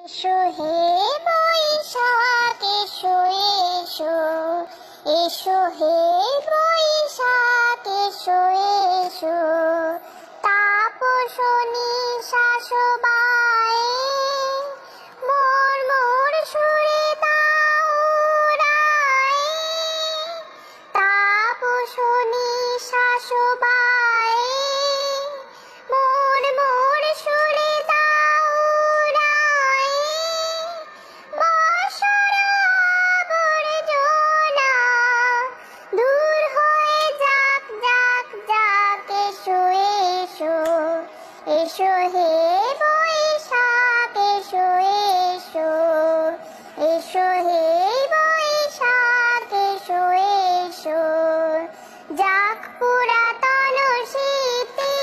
এসো হে বৈশাখ এসো এসো, এসো হে বৈশাখ এসো এসো, তাপস নিঃশ্বাস বায়ে মোর মোর সুরে দাও রায়ে, তাপস নিঃশ্বাস বায়ে মোর মোর সুরে দাও রায়ে, বর্ষার আবর্জনা দূর হয়ে যাক যাক যাক, এসো এসো, এসো হে বৈশাখ এসো এসো, এসো হে বৈশাখ এসো এসো, যাক পুরাতন স্মৃতি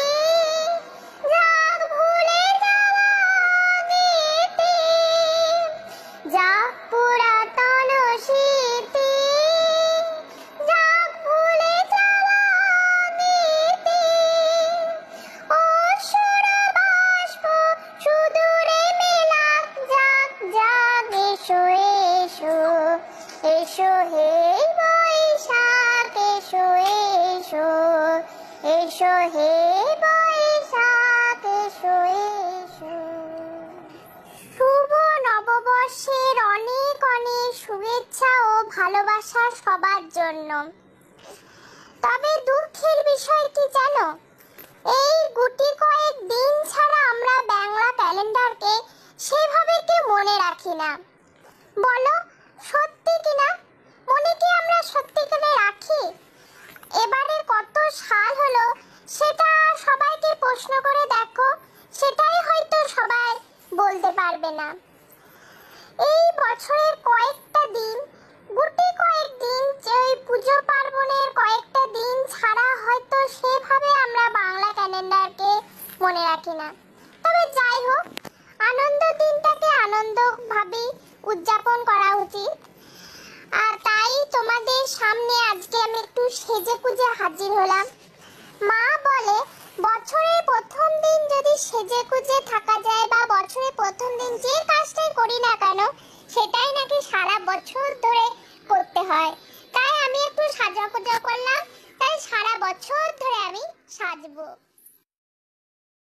যাক ভুলে যাওয়া অতীতে, যাক পুরাতন স্মৃতি যাক ভুলে যাওয়া অতীতে, অসুর বাষ্প সুদূরে মেলাক যাক যাক, এসো এসো, এসো হে বৈশাখ এসো এসো, এসো হে বৈশাখ এসো এসো। শুভ নববর্ষের অনেক অনেক শুভেচ্ছা ও ভালোবাসা সবার জন্য। তবে দুঃখের বিষয় কি জানো, এই গুটি কয়েক দিন ছাড়া আমরা বাংলা ক্যালেন্ডারকে সেভাবে কেউ মনে রাখি না। বলো সত্যি কিনা? মনে কি আমরা সত্যি করে রাখি? এবারে কত সাল হলো সেটা সবাইকে প্রশ্ন করে দেখো, সেটাই হয়তো সবাই বলতে পারবে না। এই বছরের কয়েকটা দিন, গুটি কয়েক দিন, যে ওই পুজো পার্বণের কয়েকটা দিন ছাড়া হয়তো সেভাবে আমরা বাংলা ক্যালেন্ডারকে মনে রাখি না। তবে যাই হোক, আনন্দ দিনটাকে আনন্দভাবেই উদযাপন করা উচিত। আর তাই তোমাদের সামনে আজকে আমি একটু সেজে গুজে হাজির হলাম। মা বলে বছরের প্রথম দিন যদি সেজে গুজে থাকা যায় বা বছরের প্রথম দিন যে কাজটাই করি না কেন সেটাই নাকি সারা বছর ধরে করতে হয়। তাই আমি একটু সাজাগোজা করলাম, তাই সারা বছর ধরে আমি সাজবো।